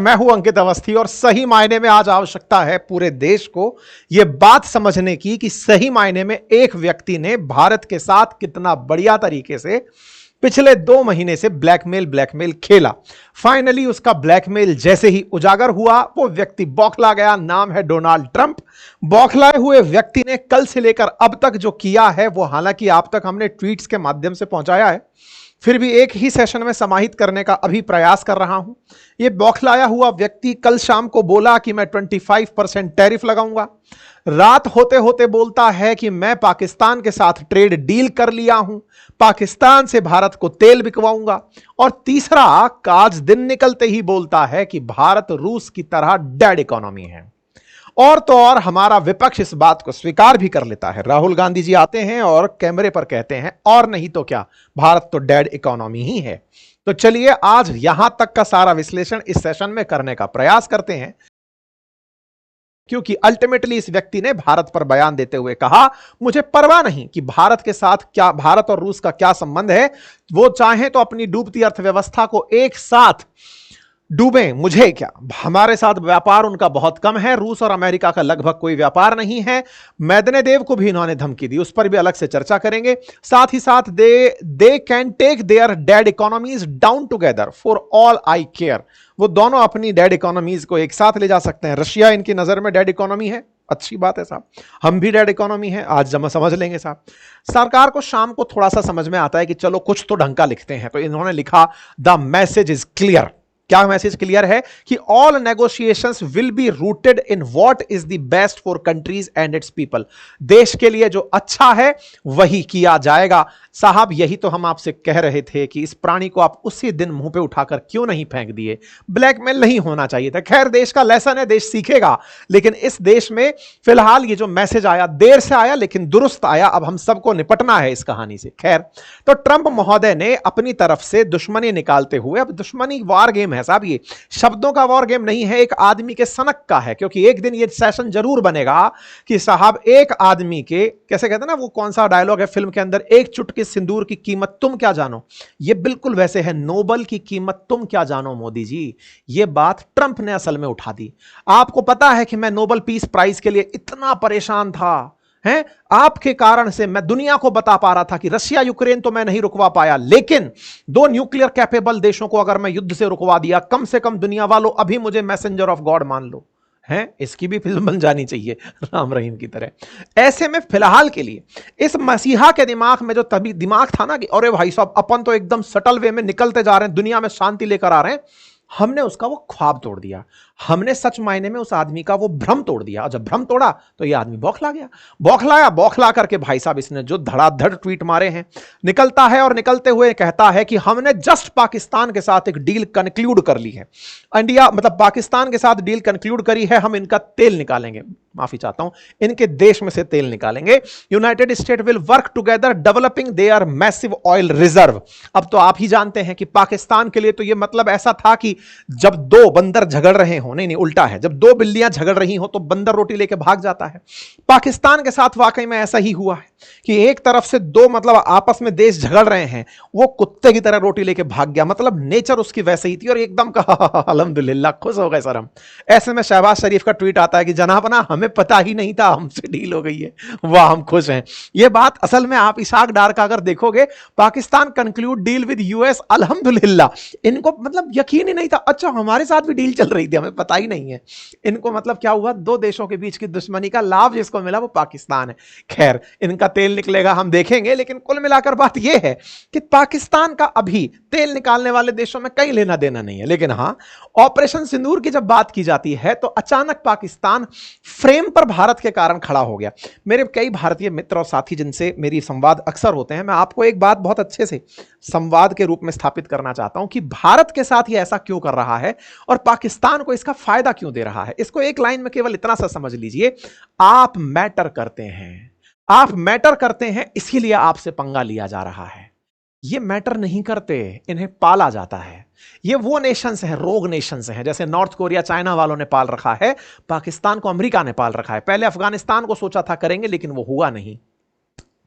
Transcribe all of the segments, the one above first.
मैं हूं अंकित अवस्थी और सही मायने में आज आवश्यकता है पूरे देश को यह बात समझने की कि सही मायने में एक व्यक्ति ने भारत के साथ कितना बढ़िया तरीके से पिछले 2 महीने से ब्लैकमेल खेला। फाइनली उसका ब्लैकमेल जैसे ही उजागर हुआ वो व्यक्ति बौखला गया। नाम है डोनाल्ड ट्रंप। बौखलाए हुए व्यक्ति ने कल से लेकर अब तक जो किया है वो हालांकि आप तक हमने ट्वीट्स के माध्यम से पहुंचाया है, फिर भी एक ही सेशन में समाहित करने का अभी प्रयास कर रहा हूं। यह बौखलाया हुआ व्यक्ति कल शाम को बोला कि मैं 25% टैरिफ लगाऊंगा। रात होते होते बोलता है कि मैं पाकिस्तान के साथ ट्रेड डील कर लिया हूं, पाकिस्तान से भारत को तेल बिकवाऊंगा। और तीसरा, आज दिन निकलते ही बोलता है कि भारत रूस की तरह डेड इकोनॉमी है। और तो और हमारा विपक्ष इस बात को स्वीकार भी कर लेता है। राहुल गांधी जी आते हैं और कैमरे पर कहते हैं और नहीं तो क्या, भारत तो डेड इकोनॉमी ही है। तो चलिए आज यहां तक का सारा विश्लेषण इस सेशन में करने का प्रयास करते हैं, क्योंकि अल्टीमेटली इस व्यक्ति ने भारत पर बयान देते हुए कहा, मुझे परवाह नहीं कि भारत के साथ क्या, भारत और रूस का क्या संबंध है, वो चाहे तो अपनी डूबती अर्थव्यवस्था को एक साथ डूबे, मुझे क्या, हमारे साथ व्यापार उनका बहुत कम है, रूस और अमेरिका का लगभग कोई व्यापार नहीं है। मेदवेदेव को भी इन्होंने धमकी दी, उस पर भी अलग से चर्चा करेंगे। साथ ही साथ they can take their dead economies down together for all I care, वो दोनों अपनी डेड इकोनॉमीज को एक साथ ले जा सकते हैं। रशिया इनकी नजर में डेड इकोनॉमी है, अच्छी बात है साहब, हम भी डेड इकोनॉमी है, आज जब समझ लेंगे साहब। सरकार को शाम को थोड़ा सा समझ में आता है कि चलो कुछ तो ढंग का लिखते हैं, तो इन्होंने लिखा द मैसेज इज क्लियर। क्या मैसेज क्लियर है कि all negotiations will be rooted in what is the best for countries and it's people. देश के लिए जो अच्छा है वही किया जाएगा। साहब यही तो हम आपसे कह रहे थे कि इस प्राणी को आप उसी दिन मुंह पे उठाकर क्यों नहीं फेंक दिए। ब्लैकमेल नहीं होना चाहिए था। खैर देश का लेसन है, देश सीखेगा, लेकिन इस देश में फिलहाल ये जो मैसेज आया, देर से आया लेकिन दुरुस्त आया। अब हम सबको निपटना है इस कहानी से। खैर, तो ट्रंप महोदय ने अपनी तरफ से दुश्मनी निकालते हुए, अब दुश्मनी वार गेम है साहब, ये शब्दों का वॉर गेम नहीं है, एक आदमी के सनक का है। क्योंकि एक दिन ये सेशन जरूर बनेगा कि साहब एक आदमी के, कैसे कहते हैं ना, वो कौन सा डायलॉग है फिल्म के अंदर, एक चुटकी सिंदूर की कीमत तुम क्या जानो। ये बिल्कुल वैसे है, नोबल की कीमत तुम क्या जानो मोदी जी। ये बात ट्रंप ने असल में उठा दी। आपको पता है कि मैं नोबल पीस प्राइज के लिए इतना परेशान था, हैं, आपके कारण से मैं दुनिया को बता पा रहा था कि रशिया यूक्रेन तो मैं नहीं रुकवा पाया, लेकिन 2 न्यूक्लियर कैपेबल देशों को अगर मैं युद्ध से रुकवा दिया, कम से कम दुनिया वालों अभी मुझे मैसेंजर ऑफ गॉड मान लो। हैं, इसकी भी फिल्म बन जानी चाहिए राम रहीम की तरह। ऐसे में फिलहाल के लिए इस मसीहा के दिमाग में जो तभी दिमाग था ना कि अरे भाई साहब अपन तो एकदम सटल वे में निकलते जा रहे हैं, दुनिया में शांति लेकर आ रहे हैं, हमने उसका वो ख्वाब तोड़ दिया। हमने सच मायने में उस आदमी का वो भ्रम तोड़ दिया। और जब भ्रम तोड़ा तो ये आदमी बौखला गया। बौखला करके भाई साहब इसने जो धड़ाधड़ ट्वीट मारे हैं, निकलता है और निकलते हुए कहता है कि हमने जस्ट पाकिस्तान के साथ एक डील कंक्लूड कर ली है। इंडिया मतलब पाकिस्तान के साथ डील कंक्लूड करी है, हम इनका तेल निकालेंगे, माफी चाहता हूं, इनके देश में से तेल निकालेंगे। United state will work together developing there massive oil reserve. अब तो आप ही जानते हैं कि पाकिस्तान के लिए तो यह मतलब ऐसा था कि जब 2 बंदर झगड़ रहे हो, नहीं उल्टा है, जब 2 बिल्लियां झगड़ रही हो तो बंदर रोटी लेके भाग जाता है। पाकिस्तान के साथ वाकई में ऐसा ही हुआ है कि एक तरफ से 2 मतलब आपस में देश झगड़ रहे हैं, वो कुत्ते की तरह रोटी लेके भाग गया। मतलब नेचर उसकी वैसे ही थी और एकदम कहा अल्हम्दुलिल्लाह, खुश हो गए सर हम। ऐसे में शहबाज शरीफ का ट्वीट आता है कि जनाबना हमें पता ही नहीं था, हमसे डील हो गई है, वाह हम खुश हैं। ये बात असल में आप इसाक डार का अगर देखोगे, Pakistan conclude deal with US, अल्हम्दुलिल्लाह, इनको मतलब यकीन ही नहीं था, अच्छा हमारे साथ भी डील चल रही थी, हमें पता ही नहीं है। इनको मतलब क्या हुआ, 2 देशों के बीच की दुश्मनी का लाभ जिसको मिला वो पाकिस्तान है। खैर इनका तेल निकलेगा हम देखेंगे, लेकिन कुल मिलाकर बात यह है कि पाकिस्तान का अभी तेल निकालने वाले देशों में कहीं लेना देना नहीं है। लेकिन हां, ऑपरेशन सिंदूर की जब बात की जाती है तो अचानक पाकिस्तान फ्रेम पर भारत के कारण खड़ा हो गया। मेरे कई भारतीय मित्र और साथी जिनसे मेरी संवाद अक्सर होते हैं, मैं आपको एक बात बहुत अच्छे से संवाद के रूप में स्थापित करना चाहता हूं कि भारत के साथ यह ऐसा क्यों कर रहा है और पाकिस्तान को इसका फायदा क्यों दे रहा है। इसको एक लाइन में केवल इतना सा समझ लीजिए, आप मैटर करते हैं, आप मैटर करते हैं, इसीलिए आपसे पंगा लिया जा रहा है। ये मैटर नहीं करते, इन्हें पाला जाता है। ये वो नेशंस हैं, रोग नेशंस हैं, जैसे नॉर्थ कोरिया चाइना वालों ने पाल रखा है, पाकिस्तान को अमेरिका ने पाल रखा है। पहले अफगानिस्तान को सोचा था करेंगे, लेकिन वो हुआ नहीं।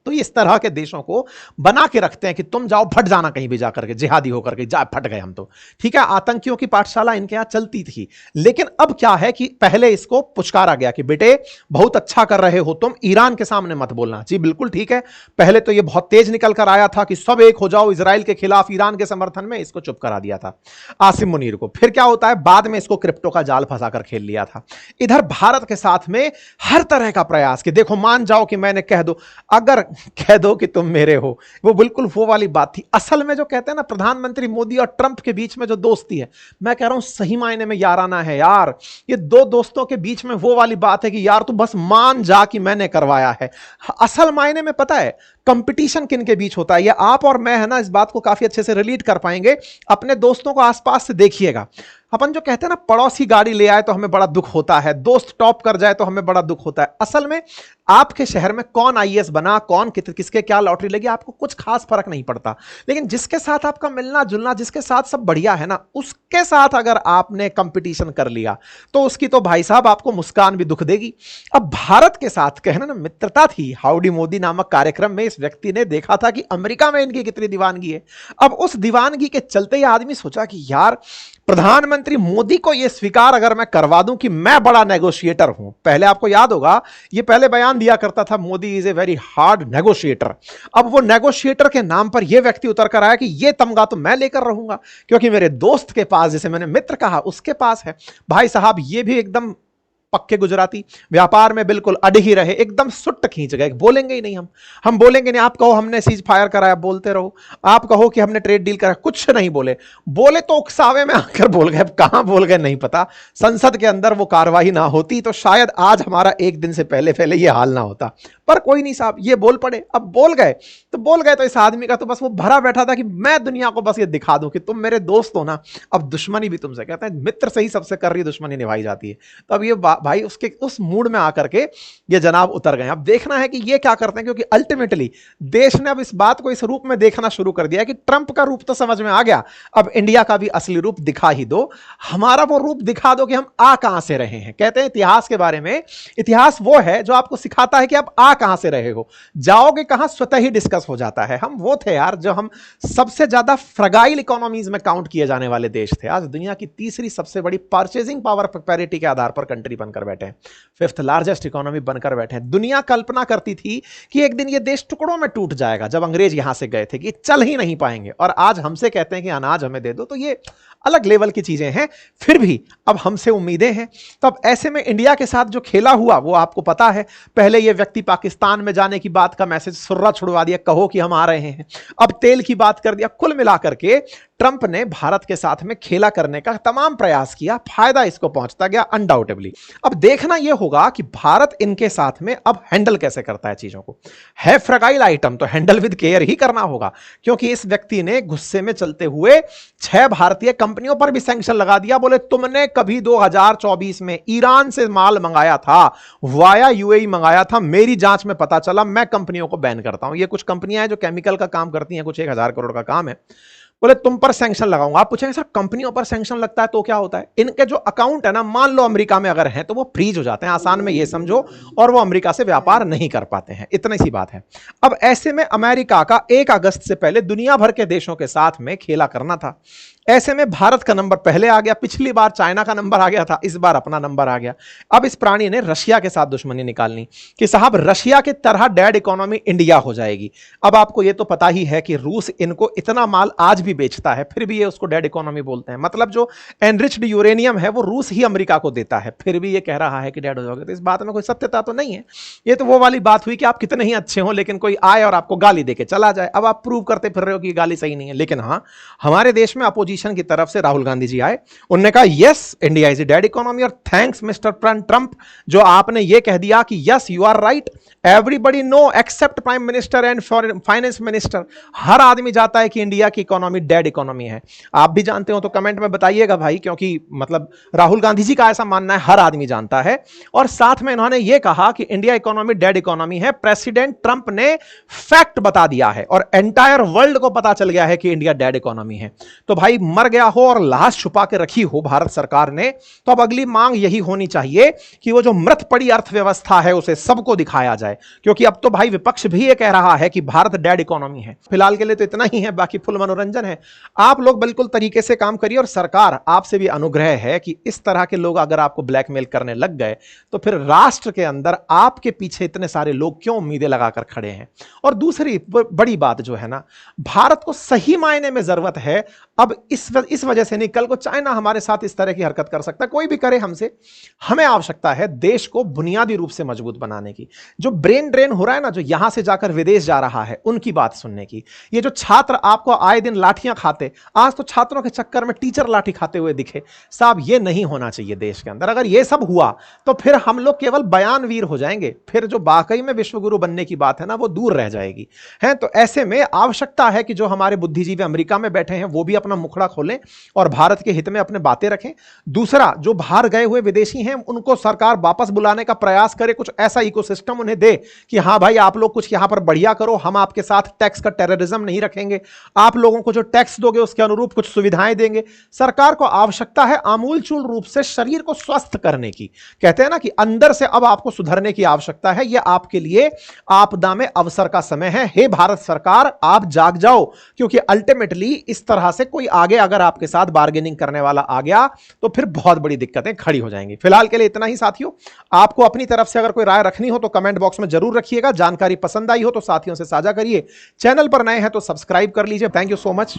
तो इस तरह के देशों को बना के रखते हैं कि तुम जाओ फट जाना कहीं भी जाकर के, जिहादी होकर के, जा फट गए हम तो। ठीक है, आतंकियों की पाठशाला इनके यहां चलती थी। लेकिन अब क्या है कि पहले इसको पुचकारा गया कि बेटे बहुत अच्छा कर रहे हो तुम, ईरान के सामने मत बोलना। जी बिल्कुल ठीक है, पहले तो ये बहुत तेज निकल कर आया था कि सब एक हो जाओ इजराइल के खिलाफ, ईरान के समर्थन में, इसको चुप करा दिया था आसिम मुनीर को। फिर क्या होता है, बाद में इसको क्रिप्टो का जाल फंसाकर खेल लिया था। इधर भारत के साथ में हर तरह का प्रयास कि देखो मान जाओ कि मैंने कह दो, अगर कह दो कि तुम मेरे हो, वो बिल्कुल वो वाली बात थी। असल में जो कहते हैं ना प्रधानमंत्री मोदी और ट्रंप के बीच में जो दोस्ती है, मैं कह रहा हूं सही मायने में याराना है यार। ये दो दोस्तों के बीच में वो वाली बात है कि यार तू बस मान जा कि मैंने करवाया है। असल मायने में पता है कंपटीशन किन के बीच होता है, ये आप और मैं है ना, इस बात को काफी अच्छे से रिलेट कर पाएंगे। अपने दोस्तों को आसपास से देखिएगा, अपन जो कहते हैं ना पड़ोसी गाड़ी ले आए तो हमें बड़ा दुख होता है, दोस्त टॉप कर जाए तो हमें बड़ा दुख होता है। असल में आपके शहर में कौन आईएएस बना, कौन किसके क्या लॉटरी लगी, आपको कुछ खास फर्क नहीं पड़ता। लेकिन जिसके साथ आपका मिलना जुलना, जिसके साथ सब बढ़िया है ना, उसके साथ अगर आपने कंपटीशन कर लिया तो उसकी तो भाई साहब आपको मुस्कान भी दुख देगी। अब भारत के साथ कहना ना मित्रता थी, हाउडी मोदी नामक कार्यक्रम में इस व्यक्ति ने देखा था कि अमेरिका में इनकी कितनी दीवानगी है। अब उस दीवानगी के चलते ही आदमी सोचा कि यार प्रधानमंत्री मोदी को यह स्वीकार अगर मैं करवा दूं कि मैं बड़ा नेगोशिएटर हूं। पहले आपको याद होगा ये पहले बयान दिया करता था, Modi is a very hard negotiator. अब वो नेगोशिएटर के नाम पर यह व्यक्ति उतर कर आया कि यह तमगा तो मैं लेकर रहूंगा क्योंकि मेरे दोस्त के पास, जैसे मैंने मित्र कहा, उसके पास है। भाई साहब ये भी एकदम पक्के गुजराती, व्यापार में बिल्कुल अड़ ही रहे, एकदम सुट्ट खींच गए, बोलेंगे ही नहीं। हम बोलेंगे नहीं। आप कहो हमने सीज फायर कराया, बोलते रहो। आप कहो कि हमने ट्रेड डील कराया, कुछ नहीं बोले। बोले तो उकसावे में आकर बोल गए, अब कहां बोल गए नहीं पता। संसद के अंदर वो कार्रवाई ना होती तो शायद आज हमारा एक दिन से पहले पहले ये हाल ना होता। पर कोई नहीं साहब, ये बोल पड़े। अब बोल गए तो इस आदमी का तो बस वो भरा बैठा था कि मैं दुनिया को बस ये दिखा दूं कि तुम मेरे दोस्त हो ना। अब दुश्मनी भी तुमसे, कहते हैं मित्र से ही सबसे कर रही दुश्मनी निभाई जाती है। तो अब ये भाई उसके उस मूड में आकर के ये जनाब उतर गए। अब देखना है कि ये क्या करते हैं, क्योंकि अल्टीमेटली देश ने अब इस बात को इस रूप में देखना शुरू कर दिया कि ट्रंप का रूप तो समझ में आ गया, अब इंडिया का भी असली रूप दिखा ही दो। हमारा वो रूप दिखा दो कि हम आ कहां से रहे हैं। कहते हैं इतिहास के बारे में, इतिहास वो है जो आपको सिखाता है कि आप आ कहां से रहे हो, जाओगे कहां स्वतः ही डिस्कस हो जाता है। हम वो थे यार जो हम सबसे ज्यादा फ्रगाइल इकोनॉमीज में काउंट किए जाने वाले देश थे, आज दुनिया की तीसरी सबसे बड़ी परचेजिंग पावर पैरिटी के आधार पर कंट्री बनकर बैठे हैं, फिफ्थ लार्जेस्ट इकोनॉमी बनकर बैठे हैं। दुनिया कल्पना करती थी कि एक दिन ये देश टुकड़ों में टूट जाएगा, जब अंग्रेज यहां से गए थे कि चल ही नहीं पाएंगे, और आज हमसे कहते हैं कि अनाज हमें दे दो। तो ये अलग लेवल की चीजें हैं, फिर भी अब हमसे उम्मीदें हैं। तो अब ऐसे में इंडिया के साथ जो खेला हुआ वो आपको पता है। पहले ये व्यक्ति पाकिस्तान में जाने की बात का मैसेज सुर्रा छुड़वा दिया, कहो कि हम आ रहे हैं। अब तेल की बात कर दिया। कुल मिलाकर के ट्रंप ने भारत के साथ में खेला करने का तमाम प्रयास किया, फायदा इसको पहुंचता गया अनडाउटेबली। अब देखना यह होगा कि भारत इनके साथ में अब हैंडल कैसे करता है चीजों को। है फ्रगाइल आइटम तो हैंडल विद केयर ही करना होगा, क्योंकि इस व्यक्ति ने गुस्से में चलते हुए 6 भारतीय कंपनियों पर भी सैंक्शन लगा दिया। बोले तुमने कभी 2024 में ईरान से माल मंगाया था, वाया यूएई मंगाया था, मेरी जांच में पता चला, मैं कंपनियों को बैन करता हूं। ये कुछ कंपनियां हैं जो केमिकल का काम करती हैं, कुछ 1000 करोड़ का काम है। बोले तुम पर सैंक्शन लगाऊंगा। आप पूछेंगे सर कंपनियों पर सैंक्शन लगता है तो क्या होता है? इनके जो अकाउंट है ना, मान लो अमेरिका में अगर हैं तो वो फ्रीज हो जाते हैं, आसान में ये समझो, और वो अमेरिका से व्यापार नहीं कर पाते हैं। इतनी सी बात है। अब ऐसे में अमेरिका का 1 अगस्त से पहले दुनिया भर के देशों के साथ में खेला करना था। ऐसे में भारत का नंबर पहले आ गया। पिछली बार चाइना का नंबर आ गया था, इस बार अपना नंबर आ गया। अब इस प्राणी ने रशिया के साथ दुश्मनी निकालनी कि साहब रशिया की तरह डेड इकोनॉमी इंडिया हो जाएगी। अब आपको यह तो पता ही है कि रूस इनको इतना माल आज भी बेचता है, फिर भी ये उसको डेड इकोनॉमी बोलते हैं। मतलब जो एनरिच्ड यूरेनियम है वो रूस ही अमेरिका को देता है, फिर भी ये कह रहा है कि डेड हो जाओगे। तो इस बात में कोई सत्यता तो नहीं है। ये तो वो वाली बात हुई कि आप कितने ही अच्छे हो लेकिन कोई आए और आपको गाली देके चला जाए। अब आप प्रूव करते फिर रहे हो कि गाली सही नहीं है। लेकिन हाँ, हमारे देश में अपोजिशन की तरफ से राहुल गांधी जी आए, उन्होंने कहा yes India is a dead economy, और थैंक्स मिस्टर ट्रंप जो आपने ये कह दिया कि yes you are right, everybody know except prime minister and finance minister. हर आदमी जानता है कि इंडिया की इकोनॉमी डेड इकोनॉमी है। आप भी जानते हो तो कमेंट में बताइएगा भाई, क्योंकि मतलब राहुल गांधी जी का ऐसा मानना है, हर आदमी जानता है। और साथ में इन्होंने यह कहा कि इंडिया इकोनॉमी डेड इकोनॉमी है। प्रेसिडेंट ट्रंप ने फैक्ट बता दिया है और एंटायर वर्ल्ड को पता चल गया है कि इंडिया डेड इकोनॉमी है। तो भाई मर गया हो और लाश छुपा के रखी हो भारत सरकार ने, तो अब अगली मांग यही होनी चाहिए कि वो जो मृत पड़ी अर्थव्यवस्था है उसे सबको दिखाया जाए, क्योंकि अब तो भाई विपक्ष भी ये कह रहा है कि भारत डेड इकोनॉमी है। फिलहाल के लिए तो इतना ही है, बाकी फुल मनोरंजन है। आप लोग बिल्कुल तरीके से काम करिए और सरकार आपसे भी अनुग्रह है कि इस तरह के लोग अगर आपको ब्लैकमेल करने लग गए तो फिर राष्ट्र के अंदर आपके पीछे इतने सारे लोग क्यों उम्मीदें लगाकर खड़े हैं। और दूसरी बड़ी बात जो है ना, भारत को सही मायने में जरूरत है अब इस वजह से नहीं, कल को चाइना हमारे साथ इस तरह की हरकत कर सकता है, कोई भी करे हमसे, हमें आवश्यकता है देश को बुनियादी रूप से मजबूत बनाने की। जो ब्रेन ड्रेन हो रहा है ना, जो यहां से जाकर विदेश जा रहा है, उनकी बात सुनने की। ये जो छात्र आपको आए दिन लाठियां खाते, आज तो छात्रों के चक्कर में टीचर लाठी खाते हुए दिखे, साहब ये नहीं होना चाहिए देश के अंदर। अगर ये सब हुआ तो फिर हम लोग केवल बयानवीर हो जाएंगे, फिर जो वाकई में विश्वगुरु बनने की बात है ना, वो दूर रह जाएगी है। तो ऐसे में आवश्यकता है कि जो हमारे बुद्धिजीवी अमेरिका में बैठे हैं वो भी अपना मुखड़ा खोलें और भारत के हित में अपने बातें रखें। दूसरा, जो बाहर गए हुए विदेशी हैं उनको सरकार वापस बुलाने का प्रयास करे, कुछ ऐसा इकोसिस्टम उन्हें दे कि हां भाई आप लोग कुछ यहां पर बढ़िया करो, हम आपके साथ टैक्स का टेररिज्म नहीं रखेंगे, आप लोगों को जो टैक्स दोगे उसके अनुरूप कुछ सुविधाएं देंगे। सरकार को आवश्यकता है आमूलचूल रूप से शरीर को स्वस्थ करने की। कहते हैं ना कि अंदर से अब आपको सुधरने की आवश्यकता है। यह आपके लिए आपदा में अवसर का समय है। हे भारत सरकार, आप जाग जाओ, क्योंकि अल्टीमेटली इस तरह से कोई आगे अगर आपके साथ बार्गेनिंग करने वाला आ गया तो फिर बहुत बड़ी दिक्कतें खड़ी हो जाएंगी। फिलहाल के लिए इतना ही साथियों। आपको अपनी तरफ से अगर कोई राय रखनी हो तो कमेंट बॉक्स में जरूर रखिएगा। जानकारी पसंद आई हो तो साथियों से साझा करिए। चैनल पर नए हैं तो सब्सक्राइब कर लीजिए। Thank you so much.